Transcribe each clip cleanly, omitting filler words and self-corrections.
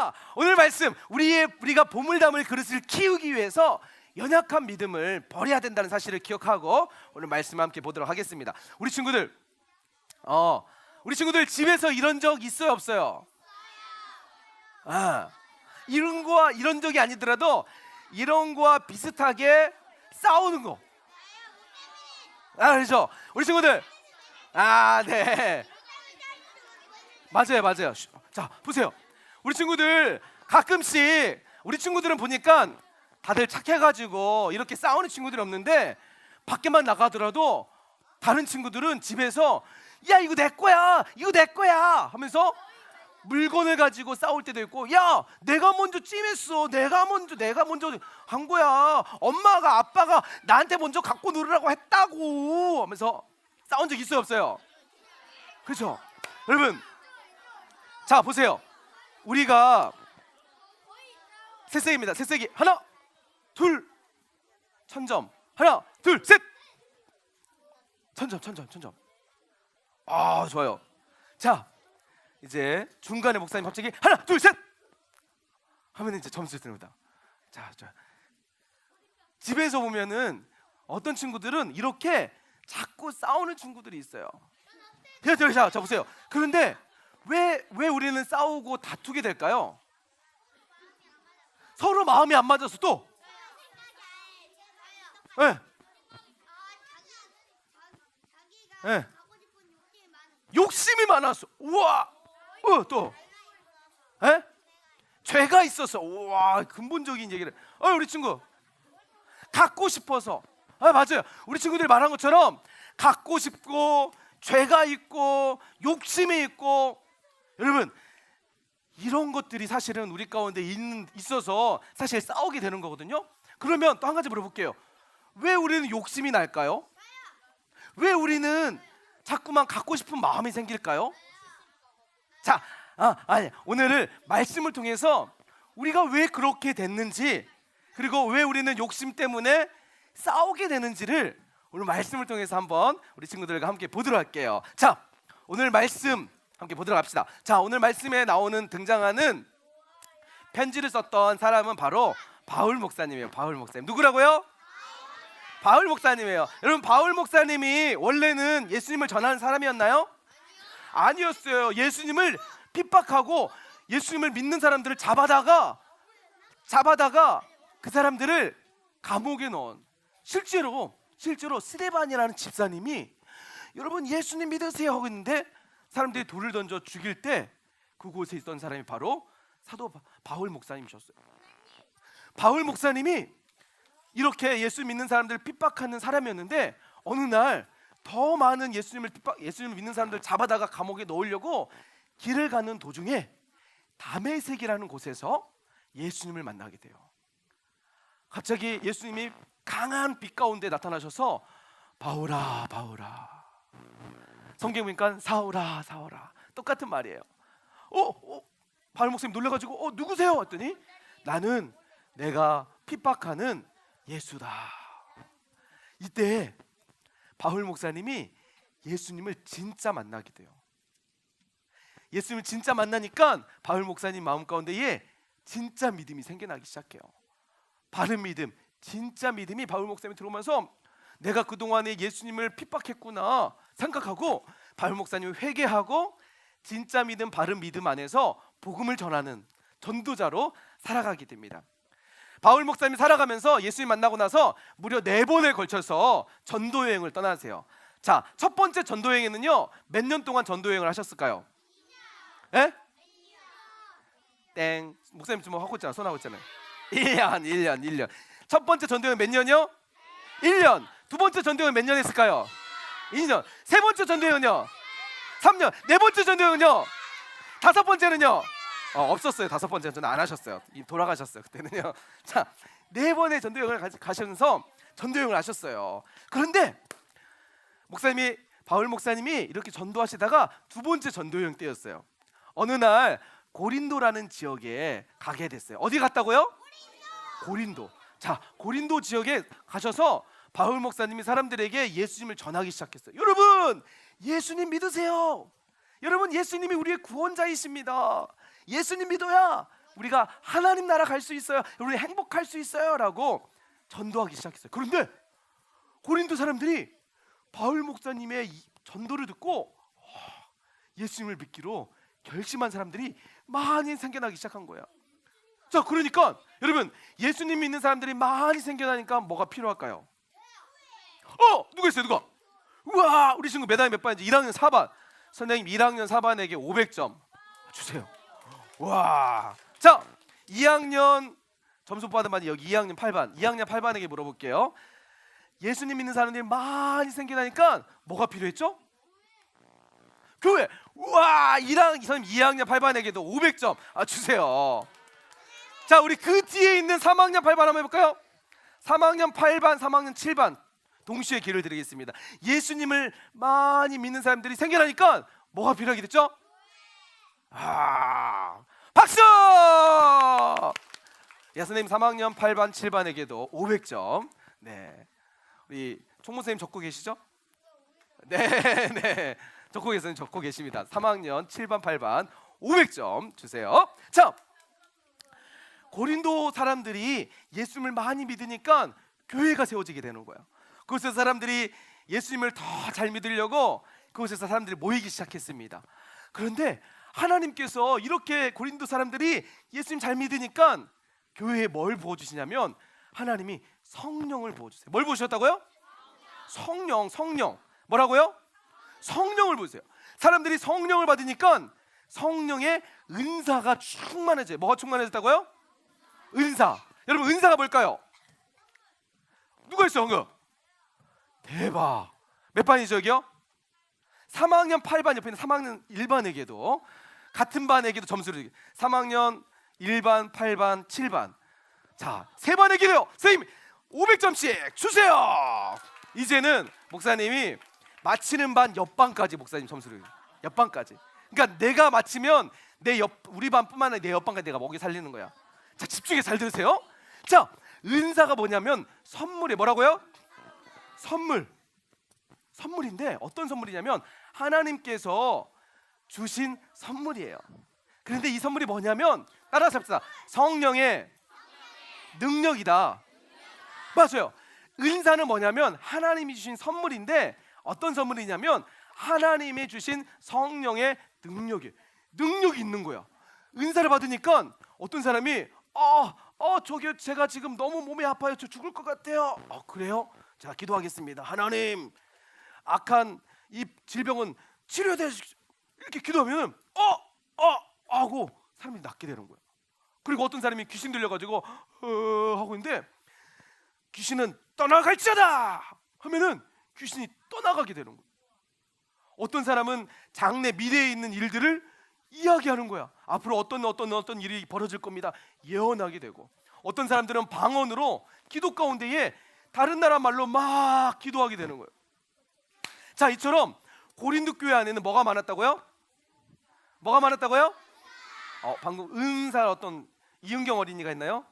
자, 오늘 말씀 우리가 보물 담을 그릇을 키우기 위해서 연약한 믿음을 버려야 된다는 사실을 기억하고 오늘 말씀 함께 보도록 하겠습니다. 우리 친구들 집에서 이런 적 있어요, 없어요? 이런 적이 아니더라도 이런 거와 비슷하게 싸우는 거. 그렇죠. 우리 친구들 네, 맞아요. 자, 보세요. 우리 친구들 가끔씩 우리 친구들은 보니까 다들 착해가지고 이렇게 싸우는 친구들이 없는데 밖에만 나가더라도 다른 친구들은 집에서 야 이거 내 거야 하면서 물건을 가지고 싸울 때도 있고, 야 내가 먼저 찜했어, 내가 먼저 한 거야, 엄마가 아빠가 나한테 먼저 갖고 놀으라고 했다고 하면서 싸운 적 있어요, 없어요? 그렇죠. 여러분, 자 보세요. 우리가 새세기입니다. 새세기 하나 둘 천점, 하나 둘 셋 천점. 좋아요. 자, 이제 중간에 목사님 갑자기 하나 둘 셋 하면 이제 점수를 드립니다. 자, 집에서 보면은 어떤 친구들은 이렇게 자꾸 싸우는 친구들이 있어요. 자 보세요. 그런데 왜 우리는 싸우고 다투게 될까요? 서로 마음이 안 맞아서 또 욕심이 많아서. 우와. 또 죄가 있어서. 우와, 근본적인 얘기를. 우리 친구 갖고 싶어서. 맞아요. 우리 친구들이 말한 것처럼 갖고 싶고 죄가 있고 욕심이 있고. 여러분, 이런 것들이 사실은 우리 가운데 있어서 사실 싸우게 되는 거거든요. 그러면 또 한 가지 물어볼게요. 왜 우리는 욕심이 날까요? 왜 우리는 자꾸만 갖고 싶은 마음이 생길까요? 자, 오늘은 말씀을 통해서 우리가 왜 그렇게 됐는지, 그리고 왜 우리는 욕심 때문에 싸우게 되는지를 오늘 말씀을 통해서 한번 우리 친구들과 함께 보도록 할게요. 자, 오늘 말씀 함께 보도록 합시다. 자, 오늘 말씀에 등장하는 편지를 썼던 사람은 바로 바울 목사님이에요. 바울 목사님. 누구라고요? 바울 목사님이에요. 여러분, 바울 목사님이 원래는 예수님을 전하는 사람이었나요? 아니었어요. 예수님을 핍박하고 예수님을 믿는 사람들을 잡아다가 그 사람들을 감옥에 넣은, 실제로 스데반이라는 집사님이 여러분 예수님 믿으세요 하고 있는데 사람들이 돌을 던져 죽일 때 그곳에 있던 사람이 바로 사도 바울 목사님이셨어요. 바울 목사님이 이렇게 예수 믿는 사람들을 핍박하는 사람이었는데 어느 날 더 많은 예수님을 믿는 사람들을 잡아다가 감옥에 넣으려고 길을 가는 도중에 다메섹이라는 곳에서 예수님을 만나게 돼요. 갑자기 예수님이 강한 빛 가운데 나타나셔서 바울아, 성경 보니까 사울아. 똑같은 말이에요. 바울 목사님 놀라가지고 누구세요? 했더니 나는 내가 핍박하는 예수다. 이때 바울 목사님이 예수님을 진짜 만나게 돼요. 예수님을 진짜 만나니까 바울 목사님 마음 가운데에 진짜 믿음이 생겨나기 시작해요. 바른 믿음, 진짜 믿음이 바울 목사님이 들어오면서 내가 그동안에 예수님을 핍박했구나 생각하고 바울 목사님을 회개하고 진짜 믿음, 바른 믿음 안에서 복음을 전하는 전도자로 살아가게 됩니다. 바울 목사님이 살아가면서 예수님 만나고 나서 무려 4번에 걸쳐서 전도 여행을 떠나세요. 자, 첫 번째 전도 여행에는요, 몇 년 동안 전도 여행을 하셨을까요? 땡. 목사님 좀 하고 있잖아. 손하고 있잖아요. 1년. 첫 번째 전도 여행 몇 년이요? 1년. 두 번째 전도 여행 몇 년 했을까요? 2년. 세 번째 전도 여행은요? 3년. 네 번째 전도 여행은요? 다섯 번째는요? 없었어요. 다섯 번째는 저는 안 하셨어요. 돌아가셨어요. 그때는요. 자, 4번의 전도 여행을 가시면서 전도 여행을 하셨어요. 그런데 바울 목사님이 이렇게 전도하시다가 두 번째 전도 여행 때였어요. 어느 날 고린도라는 지역에 가게 됐어요. 어디 갔다고요? 고린도. 자, 고린도 지역에 가셔서 바울 목사님이 사람들에게 예수님을 전하기 시작했어요. 여러분, 예수님 믿으세요. 여러분, 예수님이 우리의 구원자이십니다. 예수님 믿어야 우리가 하나님 나라 갈 수 있어요. 우리 행복할 수 있어요. 라고 전도하기 시작했어요. 그런데 고린도 사람들이 바울 목사님의 이 전도를 듣고 예수님을 믿기로 결심한 사람들이 많이 생겨나기 시작한 거예요. 자, 그러니까 여러분, 예수님 믿는 사람들이 많이 생겨나니까 뭐가 필요할까요? 누가 있어요? 누가? 우와, 우리 친구 매당이 몇 반인지 1학년 4반. 선생님 1학년 4반에게 500점 주세요. 와. 자, 2학년 점수 받은 반이 여기 2학년 8반. 2학년 8반에게 물어볼게요. 예수님 믿는 사람들이 많이 생겨나니까 뭐가 필요했죠? 교회. 우와, 선생님 2학년 8반에게도 500점 주세요. 자, 우리 그 뒤에 있는 3학년 8반 한번 해볼까요? 3학년 8반, 3학년 7반 동시에 기회를 드리겠습니다. 예수님을 많이 믿는 사람들이 생겨나니까 뭐가 필요하게 됐죠? 박수! 선생님 3학년 8반, 7반에게도 500점. 네, 우리 총무 선생님 적고 계시죠? 네. 적고 계십니다. 3학년 7반, 8반 500점 주세요. 자, 고린도 사람들이 예수님을 많이 믿으니까 교회가 세워지게 되는 거예요. 그곳에서 사람들이 예수님을 더 잘 믿으려고 그곳에서 사람들이 모이기 시작했습니다. 그런데 하나님께서 이렇게 고린도 사람들이 예수님 잘 믿으니까 교회에 뭘 부어주시냐면 하나님이 성령을 부어주세요. 뭘 부으셨다고요? 성령. 뭐라고요? 성령을 부으세요. 사람들이 성령을 받으니까 성령의 은사가 충만해져요. 뭐가 충만해졌다고요? 은사. 여러분, 은사가 뭘까요? 누가 있어요 방금? 대박. 몇 반이죠 여기요? 3학년 8반 옆에 있는 3학년 1반에게도 같은 반에게도 점수를 3학년 1반, 8반, 7반. 자, 세 반에게요. 선생님 500점씩 주세요. 이제는 목사님이 마치는 반 옆반까지 목사님 점수를 옆반까지. 그러니까 내가 마치면 우리 반뿐만 아니라 내 옆반까지 내가 먹이 살리는 거야. 자, 집중해 잘 들으세요. 자, 은사가 뭐냐면 선물이 뭐라고요? 선물인데 어떤 선물이냐면 하나님께서 주신 선물이에요. 그런데 이 선물이 뭐냐면 따라서 합시다. 성령의 능력이다. 맞아요. 은사는 뭐냐면 하나님이 주신 선물인데 어떤 선물이냐면 하나님이 주신 성령의 능력이 있는 거야. 은사를 받으니까 어떤 사람이 저기 제가 지금 너무 몸이 아파요. 저 죽을 것 같아요. 그래요? 자, 기도하겠습니다. 하나님, 악한 이 질병은 치료돼 이렇게 기도하면 하고 사람이 낫게 되는 거야. 그리고 어떤 사람이 귀신 들려가지고 하고 있는데 귀신은 떠나갈지어다 하면은 귀신이 떠나가게 되는 거야. 어떤 사람은 장래 미래에 있는 일들을 이야기하는 거야. 앞으로 어떤 일이 벌어질 겁니다. 예언하게 되고, 어떤 사람들은 방언으로 기도 가운데에 다른 나라 말로 막 기도하게 되는 거예요. 자, 이처럼 고린도 교회 안에는 뭐가 많았다고요? 방금 은사 어떤 이은경 어린이가 있나요?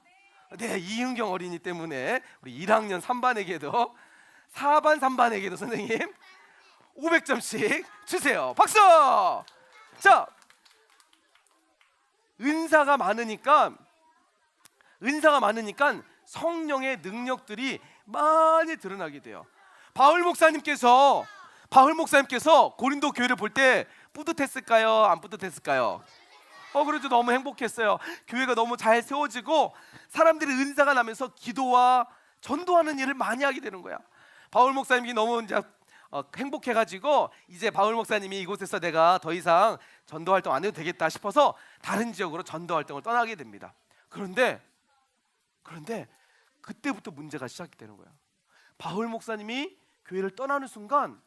네, 이은경 어린이 때문에 우리 1학년 3반에게도 4반 3반에게도 선생님 500점씩 주세요. 박수! 자, 은사가 많으니까 성령의 능력들이 많이 드러나게 돼요. 바울 목사님께서 고린도 교회를 볼 때 뿌듯했을까요? 안 뿌듯했을까요? 그래도 너무 행복했어요. 교회가 너무 잘 세워지고 사람들이 은사가 나면서 기도와 전도하는 일을 많이 하게 되는 거야. 바울 목사님이 너무 이제 행복해가지고 이제 바울 목사님이 이곳에서 내가 더 이상 전도 활동 안 해도 되겠다 싶어서 다른 지역으로 전도 활동을 떠나게 됩니다. 그런데 그때부터 문제가 시작이 되는 거야. 바울 목사님이 교회를 떠나는 순간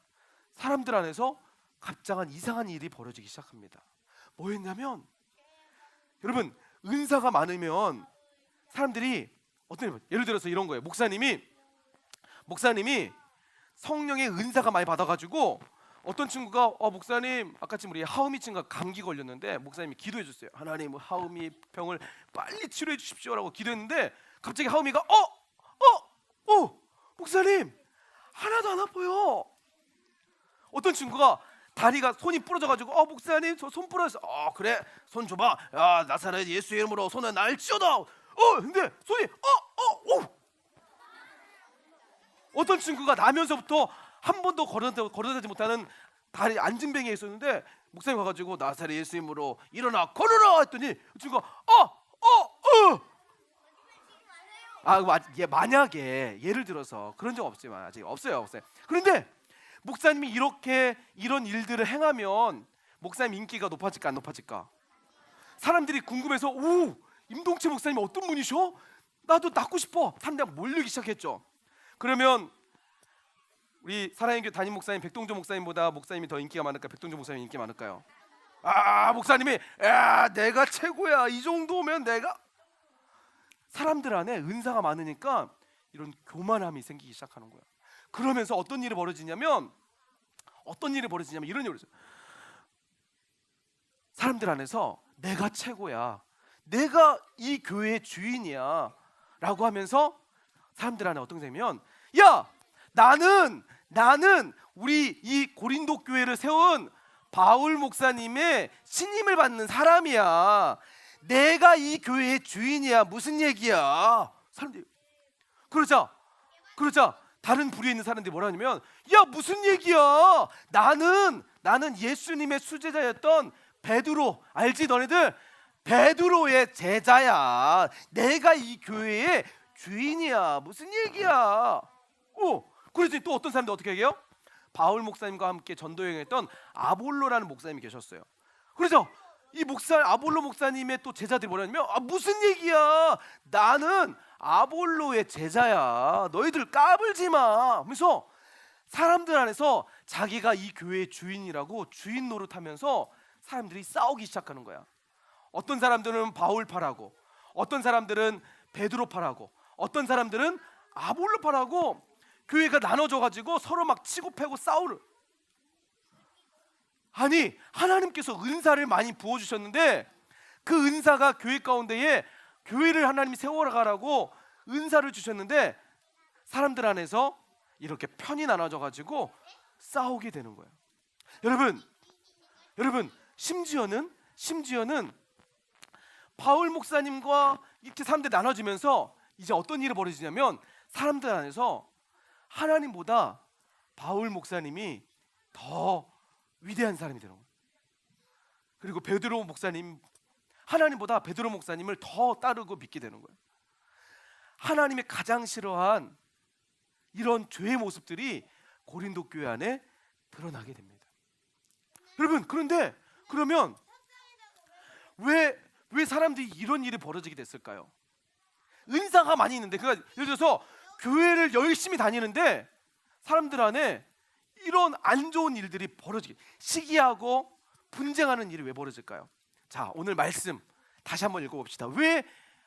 사람들 안에서 갑작한 이상한 일이 벌어지기 시작합니다. 뭐였냐면, 여러분, 은사가 많으면 사람들이 예를 들어서 이런 거예요. 목사님이 성령의 은사가 많이 받아가지고 어떤 친구가 목사님, 아까 지금 우리 하음이 친구가 감기 걸렸는데 목사님이 기도해 줬어요. 하나님, 하음이 병을 빨리 치료해 주십시오라고 기도했는데 갑자기 하음이가 목사님 하나도 안 아파요. 어떤 친구가 다리가 손이 부러져가지고 목사님 저 손 부러졌어. 그래 손 줘봐. 야 나사렛 예수 이름으로 손을 날지어다. 근데 손이 어떤 친구가 나면서부터 한 번도 걸어다니지 못하는 다리 안진뱅이에 있었는데 목사님 가가지고 나사렛 예수 이름으로 일어나 걸어라 했더니 그 친구가 만약에 예를 들어서 그런 적 없지만 아직 없어요. 그런데 목사님이 이런 일들을 행하면 목사님 인기가 높아질까 안 높아질까? 사람들이 궁금해서 임동채 목사님이 어떤 분이셔? 나도 낳고 싶어. 사람들이 몰리기 시작했죠. 그러면 우리 사랑의 교회 담임 목사님 백동조 목사님보다 목사님이 더 인기가 많을까? 백동조 목사님이 인기 많을까요? 목사님이 내가 최고야. 이 정도면 내가. 사람들 안에 은사가 많으니까 이런 교만함이 생기기 시작하는 거야. 그러면서 어떤 일이 벌어지냐면 이런 일이 있어요. 사람들 안에서 내가 최고야, 내가 이 교회의 주인이야 라고 하면서 사람들 안에 어떤 생각이면 나는 우리 이 고린도 교회를 세운 바울 목사님의 신임을 받는 사람이야. 내가 이 교회의 주인이야. 무슨 얘기야? 사람들이 그러자 다른 부류에 있는 사람들이 뭐라 하냐면 무슨 얘기야? 나는 예수님의 수제자였던 베드로 알지? 너네들 베드로의 제자야. 내가 이 교회의 주인이야. 무슨 얘기야? 그러지. 또 어떤 사람들 어떻게 얘기해요? 바울 목사님과 함께 전도 여행했던 아볼로라는 목사님이 계셨어요. 그래서 이 아볼로 목사님의 또 제자들이 뭐냐면 무슨 얘기야? 나는 아볼로의 제자야. 너희들 까불지 마. 하면서 사람들 안에서 자기가 이 교회의 주인이라고 주인 노릇하면서 사람들이 싸우기 시작하는 거야. 어떤 사람들은 바울파라고, 어떤 사람들은 베드로파라고, 어떤 사람들은 아볼로파라고 교회가 나눠져가지고 서로 막 치고 패고 싸우는. 아니 하나님께서 은사를 많이 부어주셨는데 그 은사가 교회 가운데에 교회를 하나님이 세워가라고 은사를 주셨는데 사람들 안에서 이렇게 편이 나눠져가지고 싸우게 되는 거예요. 여러분 심지어는 바울 목사님과 이렇게 사람들이 나눠지면서 이제 어떤 일이 벌어지냐면 사람들 안에서 하나님보다 바울 목사님이 더 위대한 사람이 되는 거예요. 그리고 베드로 목사님, 하나님보다 베드로 목사님을 더 따르고 믿게 되는 거예요. 하나님이 가장 싫어한 이런 죄의 모습들이 고린도 교회 안에 드러나게 됩니다. 여러분 그러면 왜 사람들이 이런 일이 벌어지게 됐을까요? 은사가 많이 있는데, 그러니까 예를 들어서 교회를 열심히 다니는데 사람들 안에 이런 안 좋은 일들이 벌어지게, 시기하고 분쟁하는 일이 왜 벌어질까요? 자, 오늘 말씀 다시 한번 읽어봅시다. 왜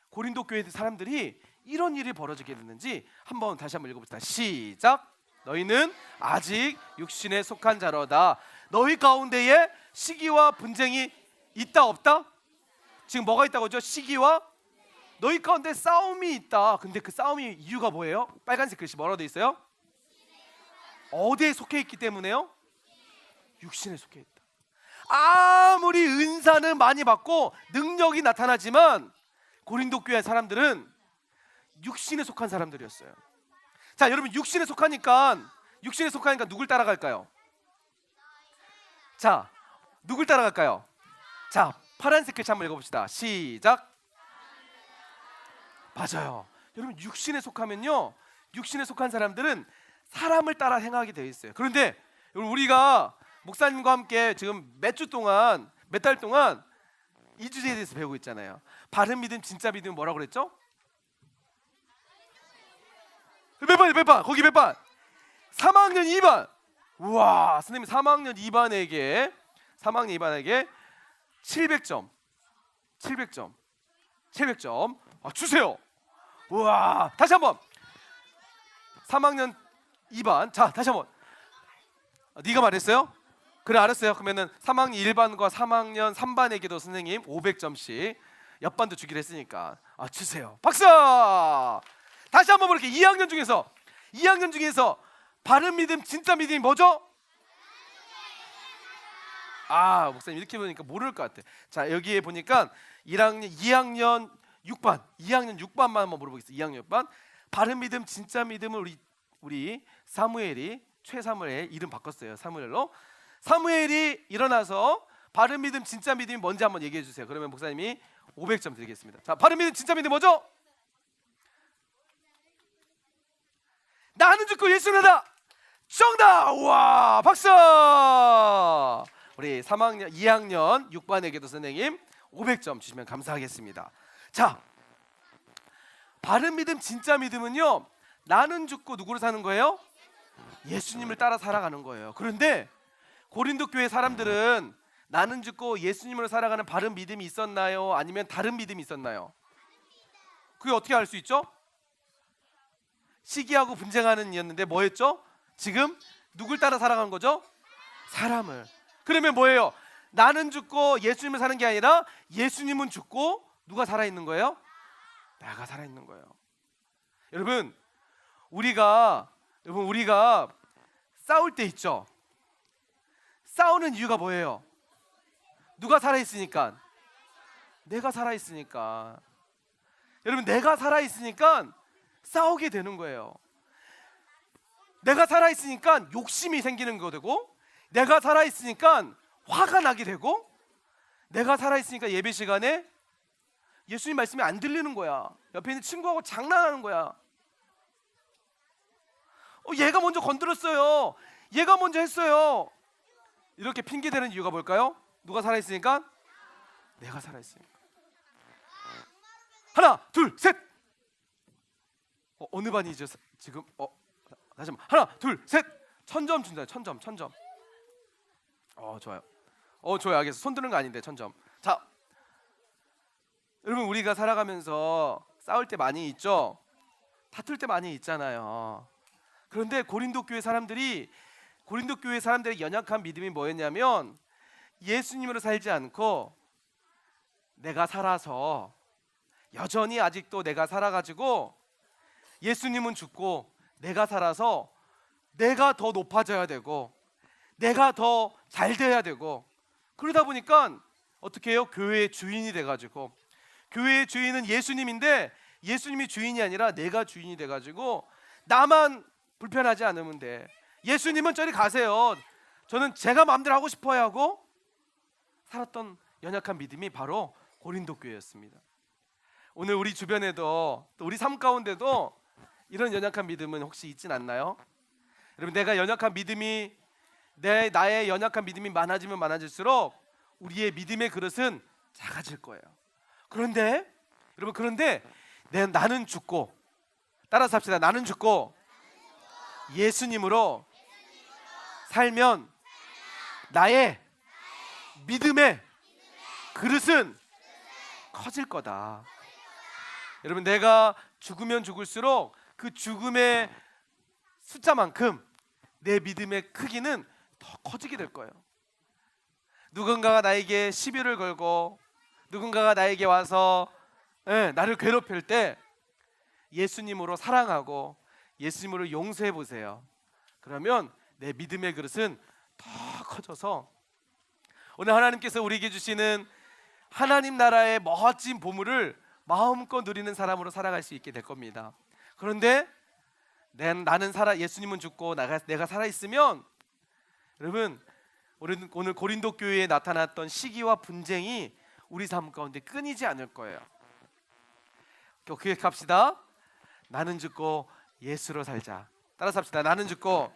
고린도 교회 사람들이 이런 일이 벌어지게 됐는지 한번 다시 한번 읽어봅시다. 시작. 너희는 아직 육신에 속한 자로다. 너희 가운데에 시기와 분쟁이 있다 없다? 지금 뭐가 있다고 하죠? 시기와 너희 가운데 싸움이 있다. 근데 그 싸움이 이유가 뭐예요? 빨간색 글씨 뭐라고 돼 있어요? 어디에 속해 있기 때문에요? 육신에 속해 있다. 아무리 은사는 많이 받고 능력이 나타나지만 고린도 교회 사람들은 육신에 속한 사람들이었어요. 자, 여러분 육신에 속하니까 누굴 따라갈까요? 자, 누굴 따라갈까요? 자, 파란색 글씨 한번 읽어봅시다. 시작. 맞아요. 여러분 육신에 속하면요, 육신에 속한 사람들은 사람을 따라 행하게 되어 있어요. 그런데 우리가 목사님과 함께 지금 몇 달 동안 이 주제에 대해서 배우고 있잖아요. 바른 믿음, 진짜 믿음 뭐라고 그랬죠? 몇 반? 거기 몇 반? 3학년 2반. 우와, 선생님 3학년 2반에게 700점 주세요. 우와, 다시 한번 3학년 2반. 자, 다시 한번. 네가 말했어요? 그래, 알았어요. 그러면은 3학년 1반과 3학년 3반에게도 선생님 500점씩 옆반도 주기로 했으니까 주세요. 박수. 다시 한번 볼게요. 2학년 중에서 바른 믿음, 진짜 믿음이 뭐죠? 아, 목사님 이렇게 보니까 모를 것 같아. 자, 여기에 보니까 2학년 6반만 한번 물어보겠습니다. 2학년 6반. 바른 믿음, 진짜 믿음을 우리 사무엘이 최사무엘 이름 바꿨어요. 사무엘로. 사무엘이 일어나서 바른 믿음, 진짜 믿음이 뭔지 한번 얘기해 주세요. 그러면 목사님이 500점 드리겠습니다. 자, 바른 믿음, 진짜 믿음 뭐죠? 나는 죽고 예수는 다. 정답! 와, 박수! 우리 2학년 6반에게도 선생님 500점 주시면 감사하겠습니다. 자, 바른 믿음, 진짜 믿음은요, 나는 죽고 누구를 사는 거예요? 예수님을 따라 살아가는 거예요. 그런데 고린도 교회 사람들은 나는 죽고 예수님을 살아가는 바른 믿음이 있었나요? 아니면 다른 믿음이 있었나요? 그게 어떻게 알 수 있죠? 시기하고 분쟁하는 이었는데 뭐였죠? 지금 누굴 따라 살아가는 거죠? 사람을. 그러면 뭐예요? 나는 죽고 예수님을 사는 게 아니라 예수님은 죽고 누가 살아있는 거예요? 내가 살아있는 거예요. 여러분 우리가 싸울 때 있죠? 싸우는 이유가 뭐예요? 누가 살아있으니까? 내가 살아있으니까. 여러분 내가 살아있으니까 싸우게 되는 거예요. 내가 살아있으니까 욕심이 생기는 거 되고, 내가 살아있으니까 화가 나게 되고, 내가 살아있으니까 예배 시간에 예수님 말씀이 안 들리는 거야. 옆에 있는 친구하고 장난하는 거야. 얘가 먼저 건드렸어요. 얘가 먼저 했어요. 이렇게 핑계대는 이유가 뭘까요? 누가 살아있으니까? 내가 살아있으니까. 하나 둘 셋. 어느 반이죠 지금? 다시 한번 하나 둘 셋. 1000점 준다. 1000점. 좋아요. 좋아요. 알겠어. 손 드는 거 아닌데 1000점. 자, 여러분 우리가 살아가면서 싸울 때 많이 있죠. 다툴 때 많이 있잖아요. 그런데 고린도 교회 사람들의 연약한 믿음이 뭐였냐면, 예수님으로 살지 않고 내가 살아서 여전히 아직도 내가 살아가지고 예수님은 죽고 내가 살아서 내가 더 높아져야 되고 내가 더 잘 돼야 되고, 그러다 보니까 어떻게 해요? 교회의 주인이 돼가지고, 교회의 주인은 예수님인데 예수님이 주인이 아니라 내가 주인이 돼가지고 나만 불편하지 않으면 돼. 예수님은 저리 가세요. 저는 제가 마음대로 하고 싶어야 하고 살았던 연약한 믿음이 바로 고린도 교회였습니다. 오늘 우리 주변에도 또 우리 삶 가운데도 이런 연약한 믿음은 혹시 있진 않나요? 여러분 내가 연약한 믿음이 나의 연약한 믿음이 많아지면 많아질수록 우리의 믿음의 그릇은 작아질 거예요. 그런데 여러분 나는 죽고, 따라서 합시다. 나는 죽고 예수님으로 살면 나의 믿음의 그릇은 커질 거다. 여러분 내가 죽으면 죽을수록 그 죽음의 숫자만큼 내 믿음의 크기는 더 커지게 될 거예요. 누군가가 나에게 시비를 걸고 누군가가 나에게 와서 나를 괴롭힐 때 예수님으로 사랑하고 예수님으로 용서해 보세요. 그러면 내 믿음의 그릇은 더 커져서 오늘 하나님께서 우리에게 주시는 하나님 나라의 멋진 보물을 마음껏 누리는 사람으로 살아갈 수 있게 될 겁니다. 그런데 나는 예수님은 죽고 내가 살아있으면, 여러분 오늘 고린도 교회에 나타났던 시기와 분쟁이 우리 삶 가운데 끊이지 않을 거예요. 기억합시다. 나는 죽고 예수로 살자. 따라서 합시다. 나는 죽고.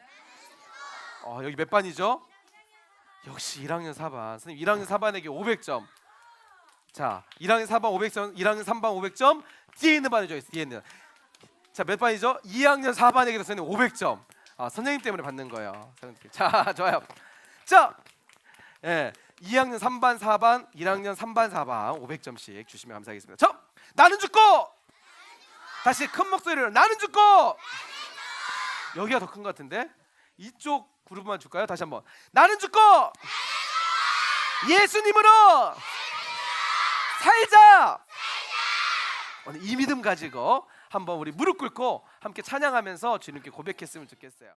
여기 몇 반이죠? 역시 1학년 4반. 선생님 1학년 4반에게 500점. 자, 1학년 4반 500점, 1학년 3반 500점. 뒤에 있는 반이죠. 뒤에 있는. 자, 몇 반이죠? 2학년 4반에게도 선생님 500점. 선생님 때문에 받는 거예요. 자, 좋아요. 자, 2학년 3반 4반, 1학년 3반 4반 500점씩 주시면 감사하겠습니다. 자, 나는 죽고. 다시 큰 목소리로 나는 죽고. 여기가 더 큰 것 같은데 이쪽 그룹만 줄까요? 다시 한번. 나는 죽고 예수님으로 살자. 오늘 이 믿음 가지고 한번 우리 무릎 꿇고 함께 찬양하면서 주님께 고백했으면 좋겠어요.